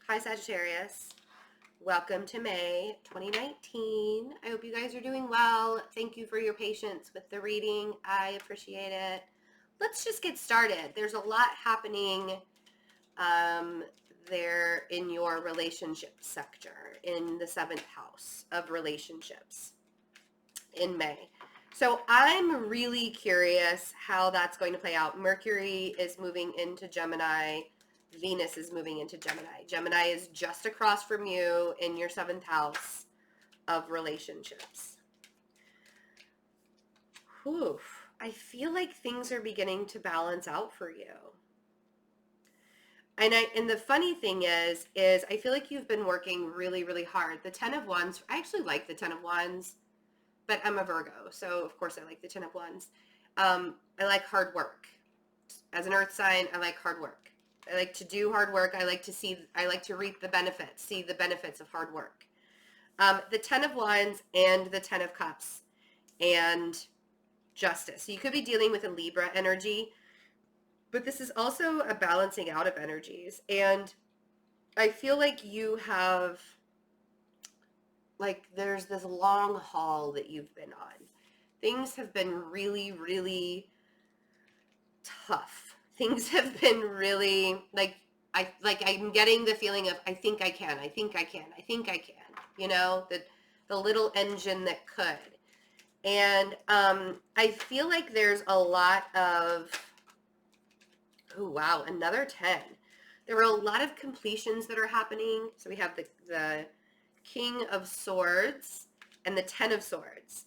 Hi, Sagittarius. Welcome to May 2019. I hope you guys are doing well. Thank you for your patience with the reading. I appreciate it. Let's just get started. There's a lot happening there in your relationship sector, in the 7th house of relationships in May. So I'm really curious how that's going to play out. Mercury is moving into Gemini. Venus is moving into Gemini. Gemini is just across from you in your 7th house of relationships. Whew. I feel like things are beginning to balance out for you. And the funny thing is I feel like you've been working really, really hard. The 10 of Wands, I actually like the 10 of Wands, but I'm a Virgo, so of course I like the 10 of Wands. I like hard work. As an earth sign, I like hard work. I like to do hard work. I like to reap the benefits, see the benefits of hard work. The 10 of Wands and the 10 of Cups and Justice. So you could be dealing with a Libra energy, but this is also a balancing out of energies. And I feel like you have, there's this long haul that you've been on. Things have been really, really tough. Things have been really, I'm getting the feeling of, I think I can, you know, the little engine that could. And I feel like there's a lot of, oh wow, another 10. There were a lot of completions that are happening. So we have the King of Swords and the 10 of Swords.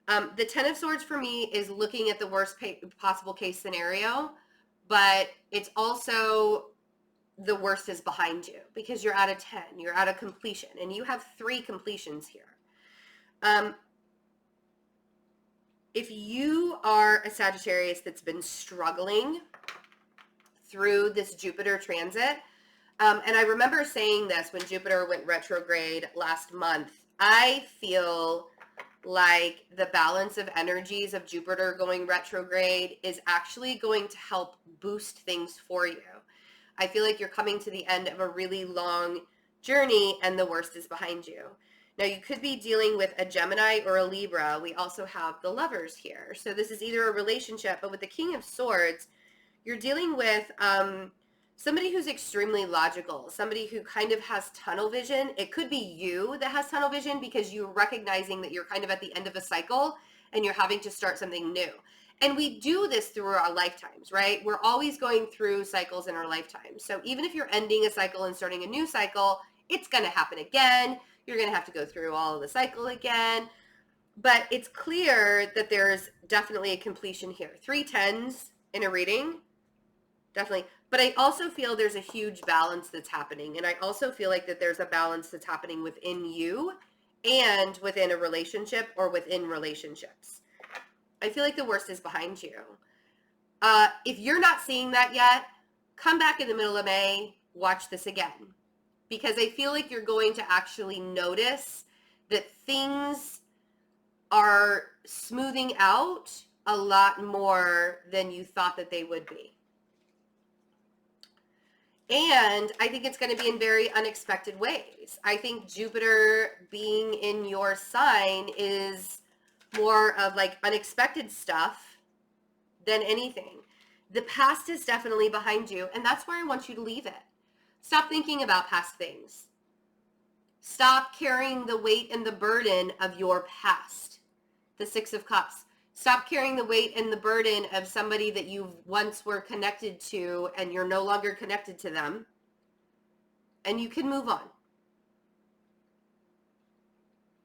The 10 of Swords for me is looking at the worst possible case scenario, but it's also the worst is behind you because you're at a 10, you're at a completion, and you have 3 completions here. If you are a Sagittarius that's been struggling through this Jupiter transit, and I remember saying this when Jupiter went retrograde last month, I feel like the balance of energies of Jupiter going retrograde is actually going to help boost things for you. I feel like you're coming to the end of a really long journey and the worst is behind you. Now you could be dealing with a Gemini or a Libra. We also have the Lovers here. So this is either a relationship, but with the King of Swords, you're dealing with somebody who's extremely logical, somebody who kind of has tunnel vision. It could be you that has tunnel vision because you're recognizing that you're kind of at the end of a cycle and you're having to start something new. And we do this through our lifetimes, right? We're always going through cycles in our lifetime. So even if you're ending a cycle and starting a new cycle, it's going to happen again. You're going to have to go through all of the cycle again. But it's clear that there's definitely a completion here. 3 10s in a reading, definitely. But I also feel there's a huge balance that's happening. And I also feel like that there's a balance that's happening within you and within a relationship or within relationships. I feel like the worst is behind you. If you're not seeing that yet, come back in the middle of May, watch this again. Because I feel like you're going to actually notice that things are smoothing out a lot more than you thought that they would be. And I think it's going to be in very unexpected ways. I think Jupiter being in your sign is more of like unexpected stuff than anything. The past is definitely behind you, and that's where I want you to leave it. Stop thinking about past things. Stop carrying the weight and the burden of your past. The 6 of Cups. Stop carrying the weight and the burden of somebody that you once were connected to and you're no longer connected to them. And you can move on.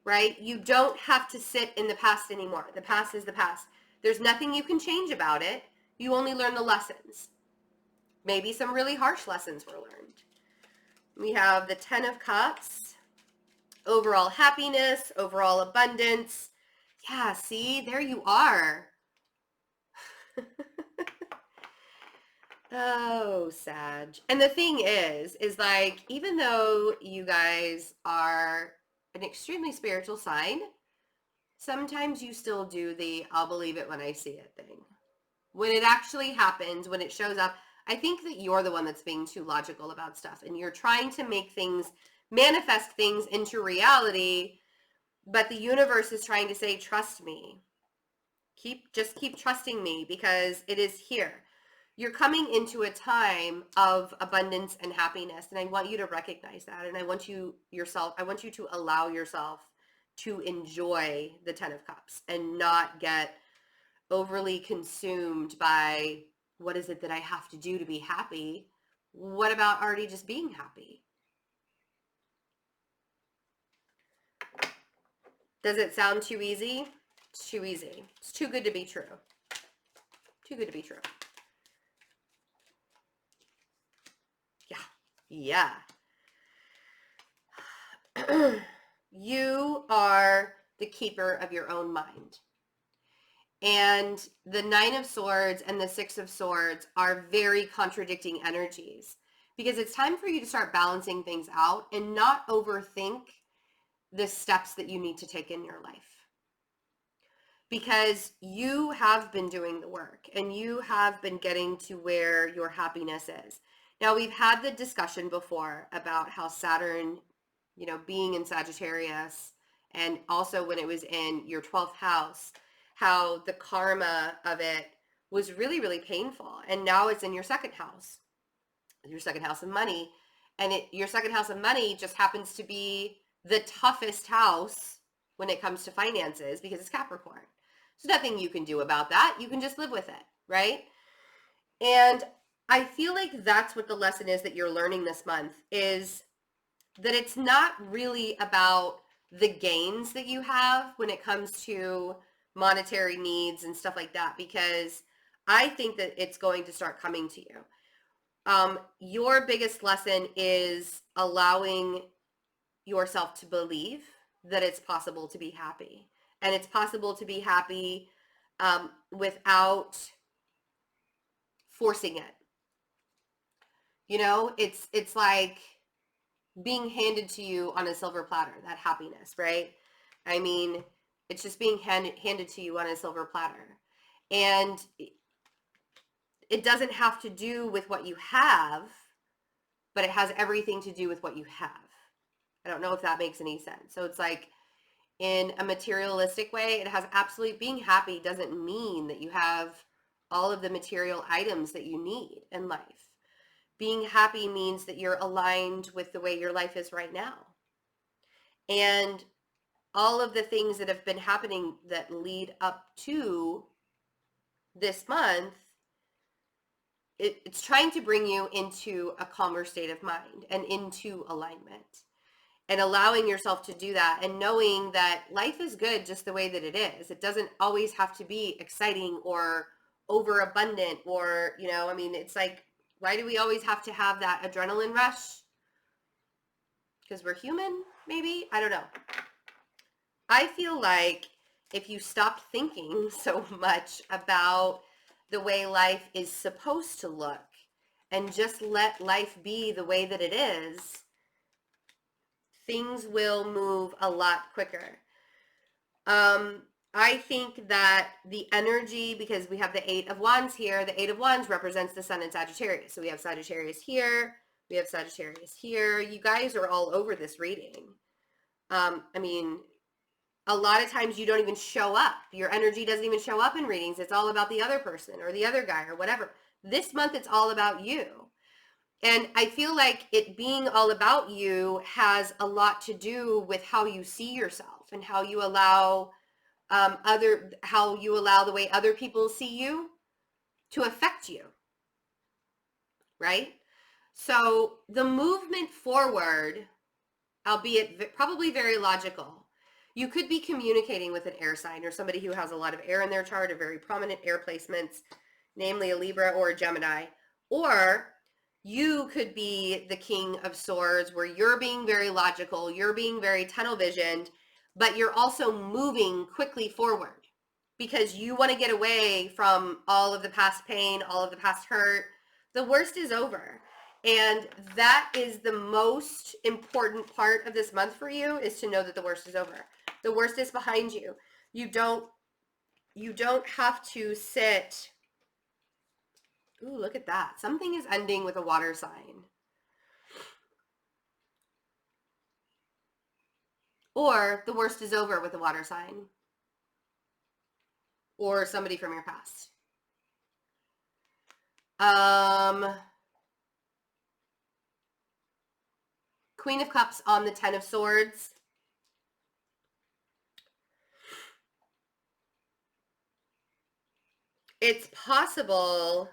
Right? You don't have to sit in the past anymore. The past is the past. There's nothing you can change about it. You only learn the lessons. Maybe some really harsh lessons were learned. We have the 10 of Cups. Overall happiness, overall abundance. Yeah, see, there you are. Oh, Sag. And the thing is like, even though you guys are an extremely spiritual sign, sometimes you still do the I'll believe it when I see it thing. When it actually happens, when it shows up, I think that you're the one that's being too logical about stuff, and you're trying to make things, manifest things into reality, but the universe is trying to say, trust me. Just keep trusting me, because it is here. You're coming into a time of abundance and happiness, and I want you to recognize that, and I want you to allow yourself to enjoy the 10 of Cups and not get overly consumed by, what is it that I have to do to be happy? What about already just being happy? Does it sound too easy? It's too easy. It's too good to be true. Too good to be true. Yeah. You are the keeper of your own mind. And the 9 of Swords and the 6 of Swords are very contradicting energies, because it's time for you to start balancing things out and not overthink the steps that you need to take in your life. Because you have been doing the work and you have been getting to where your happiness is. Now, we've had the discussion before about how Saturn, being in Sagittarius, and also when it was in your 12th house, how the karma of it was really, really painful. And now it's in your second house of money. And your second house of money just happens to be the toughest house when it comes to finances, because it's Capricorn. There's nothing you can do about that. You can just live with it, right? And I feel like that's what the lesson is that you're learning this month, is that it's not really about the gains that you have when it comes to monetary needs and stuff like that, because I think that it's going to start coming to you. Your biggest lesson is allowing yourself to believe that it's possible to be happy. And it's possible to be happy without forcing it. It's like being handed to you on a silver platter, that happiness, right? I mean, it's just being handed to you on a silver platter. And it doesn't have to do with what you have, but it has everything to do with what you have. I don't know if that makes any sense. So it's like, in a materialistic way, it has absolutely, being happy doesn't mean that you have all of the material items that you need in life. Being happy means that you're aligned with the way your life is right now. And all of the things that have been happening that lead up to this month, it's trying to bring you into a calmer state of mind and into alignment. And allowing yourself to do that, and knowing that life is good just the way that it is. It doesn't always have to be exciting or overabundant, or, it's like, why do we always have to have that adrenaline rush? Because we're human, maybe? I don't know. I feel like if you stopped thinking so much about the way life is supposed to look and just let life be the way that it is, things will move a lot quicker. I think that the energy, because we have the 8 of Wands here, the 8 of Wands represents the Sun in Sagittarius. So we have Sagittarius here, we have Sagittarius here. You guys are all over this reading. A lot of times you don't even show up. Your energy doesn't even show up in readings. It's all about the other person or the other guy or whatever. This month, it's all about you. And I feel like it being all about you has a lot to do with how you see yourself and how you allow the way other people see you to affect you, right? So the movement forward, albeit probably very logical, you could be communicating with an air sign or somebody who has a lot of air in their chart or very prominent air placements, namely a Libra or a Gemini, or you could be the King of Swords, where you're being very logical, you're being very tunnel visioned, but you're also moving quickly forward because you want to get away from all of the past pain, all of the past hurt. The worst is over. And that is the most important part of this month for you, is to know that the worst is over. The worst is behind you. You don't have to sit Ooh, look at that. Something is ending with a water sign. Or the worst is over with a water sign. Or somebody from your past. Queen of Cups on the Ten of Swords. It's possible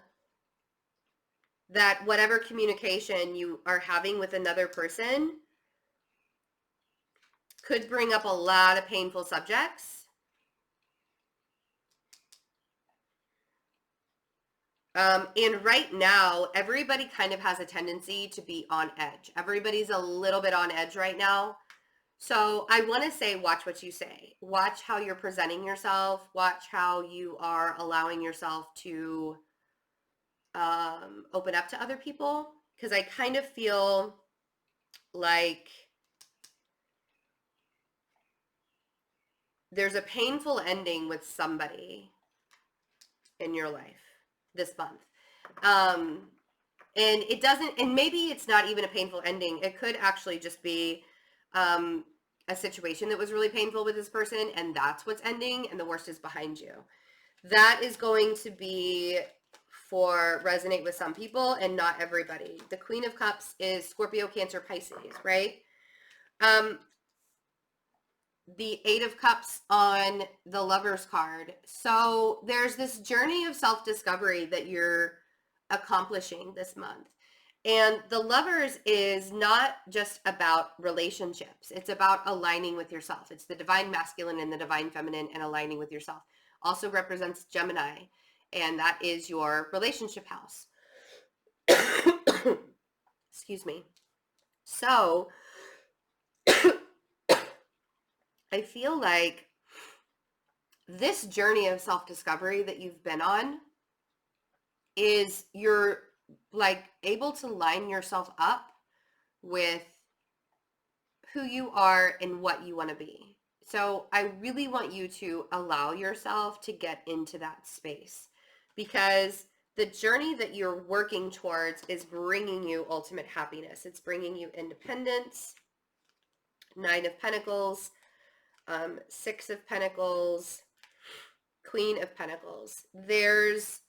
that whatever communication you are having with another person could bring up a lot of painful subjects. And right now, everybody kind of has a tendency to be on edge. Everybody's a little bit on edge right now. So I want to say, watch what you say. Watch how you're presenting yourself. Watch how you are allowing yourself to open up to other people. Because I kind of feel like there's a painful ending with somebody in your life this month. And it doesn't, and maybe it's not even a painful ending. It could actually just be a situation that was really painful with this person, and that's what's ending, and the worst is behind you. That is going to be for resonate with some people and not everybody. The Queen of Cups is Scorpio, Cancer, Pisces, right? The Eight of Cups on the Lover's card. So there's this journey of self-discovery that you're accomplishing this month. And the Lovers is not just about relationships. It's about aligning with yourself. It's the divine masculine and the divine feminine and aligning with yourself. Also represents Gemini, and that is your relationship house. Excuse me. So I feel like this journey of self-discovery that you've been on is you're like able to line yourself up with who you are and what you want to be. So I really want you to allow yourself to get into that space, because the journey that you're working towards is bringing you ultimate happiness. It's bringing you independence. Nine of Pentacles, Six of Pentacles, Queen of Pentacles. There's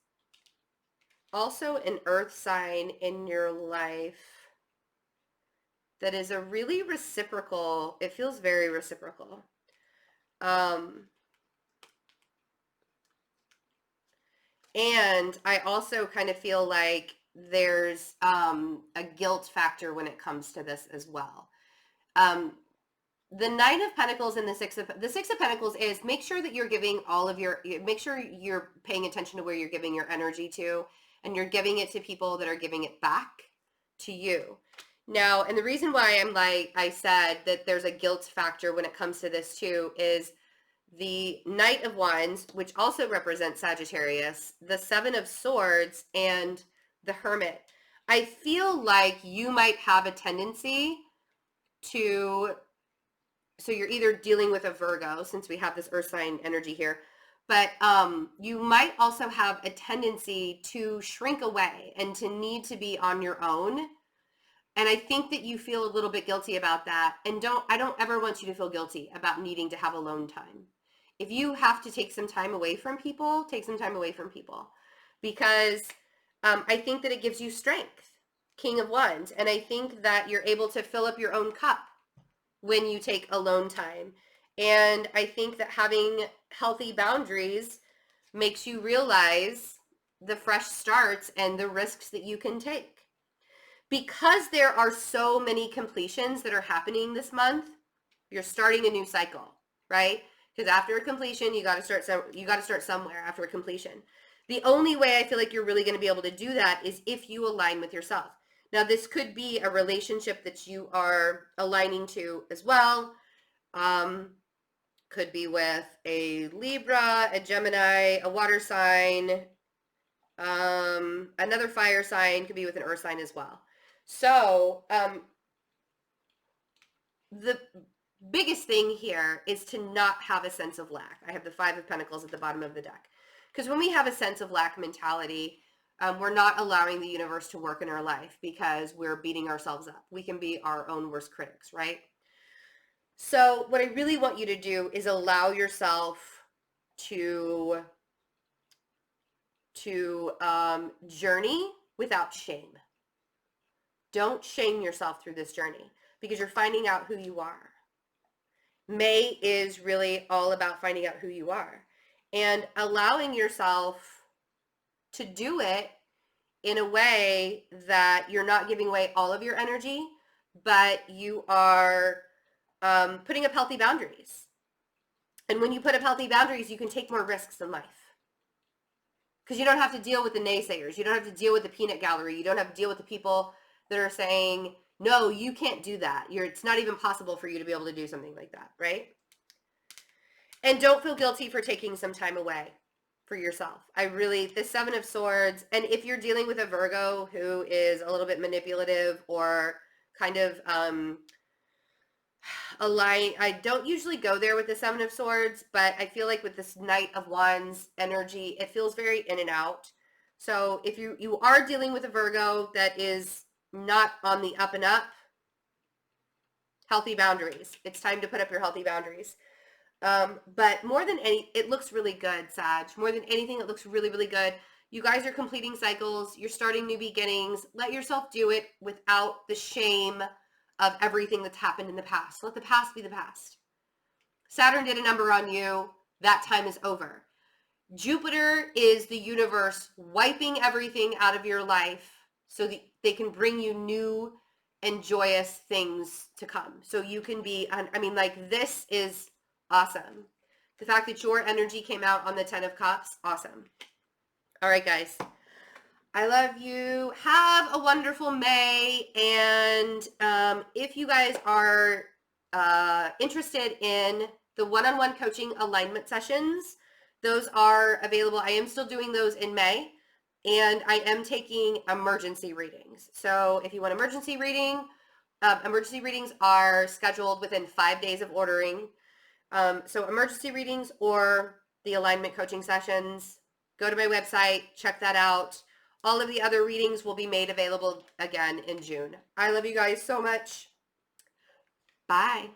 also an earth sign in your life that is a really reciprocal, it feels very reciprocal. And I also kind of feel like there's a guilt factor when it comes to this as well. The Nine of Pentacles and the Six of Pentacles is make sure that you're giving all of your, make sure you're paying attention to where you're giving your energy to, and you're giving it to people that are giving it back to you. Now, and the reason why I said that there's a guilt factor when it comes to this too is the Knight of Wands, which also represents Sagittarius, the Seven of Swords, and the Hermit. I feel like you might have a tendency to, so you're either dealing with a Virgo, since we have this earth sign energy here, but you might also have a tendency to shrink away and to need to be on your own. And I think that you feel a little bit guilty about that. And I don't ever want you to feel guilty about needing to have alone time. If you have to take some time away from people, take some time away from people, because I think that it gives you strength, King of Wands. And I think that you're able to fill up your own cup when you take alone time. And I think that having healthy boundaries makes you realize the fresh starts and the risks that you can take. Because there are so many completions that are happening this month, you're starting a new cycle, right? Because after a completion, you got to start somewhere after a completion. The only way I feel like you're really going to be able to do that is if you align with yourself. Now, this could be a relationship that you are aligning to as well. Could be with a Libra, a Gemini, a water sign, another fire sign, could be with an earth sign as well. So the biggest thing here is to not have a sense of lack. I have the Five of Pentacles at the bottom of the deck. Because when we have a sense of lack mentality, We're not allowing the universe to work in our life because we're beating ourselves up. We can be our own worst critics, right? So what I really want you to do is allow yourself to journey without shame. Don't shame yourself through this journey because you're finding out who you are. May is really all about finding out who you are and allowing yourself to do it in a way that you're not giving away all of your energy, but you are putting up healthy boundaries. And when you put up healthy boundaries, you can take more risks in life. Because you don't have to deal with the naysayers. You don't have to deal with the peanut gallery. You don't have to deal with the people that are saying, no, you can't do that. It's not even possible for you to be able to do something like that, right? And don't feel guilty for taking some time away for yourself. The Seven of Swords, and if you're dealing with a Virgo who is a little bit manipulative or kind of I don't usually go there with the Seven of Swords, but I feel like with this Knight of Wands energy, it feels very in and out. So if you are dealing with a Virgo that is not on the up and up, healthy boundaries. It's time to put up your healthy boundaries. But more than it looks really good, Sag. More than anything, it looks really, really good. You guys are completing cycles. You're starting new beginnings. Let yourself do it without the shame of everything that's happened in the past. Let the past be the past. Saturn did a number on you. That time is over. Jupiter is the universe wiping everything out of your life so that they can bring you new and joyous things to come. So you can be, this is awesome. The fact that your energy came out on the 10 of Cups, awesome. All right, guys. I love you. Have a wonderful May. And if you guys are interested in the one-on-one coaching alignment sessions, those are available. I am still doing those in May. And I am taking emergency readings. So if you want emergency readings are scheduled within 5 days of ordering. So emergency readings or the alignment coaching sessions, go to my website, check that out. All of the other readings will be made available again in June. I love you guys so much. Bye.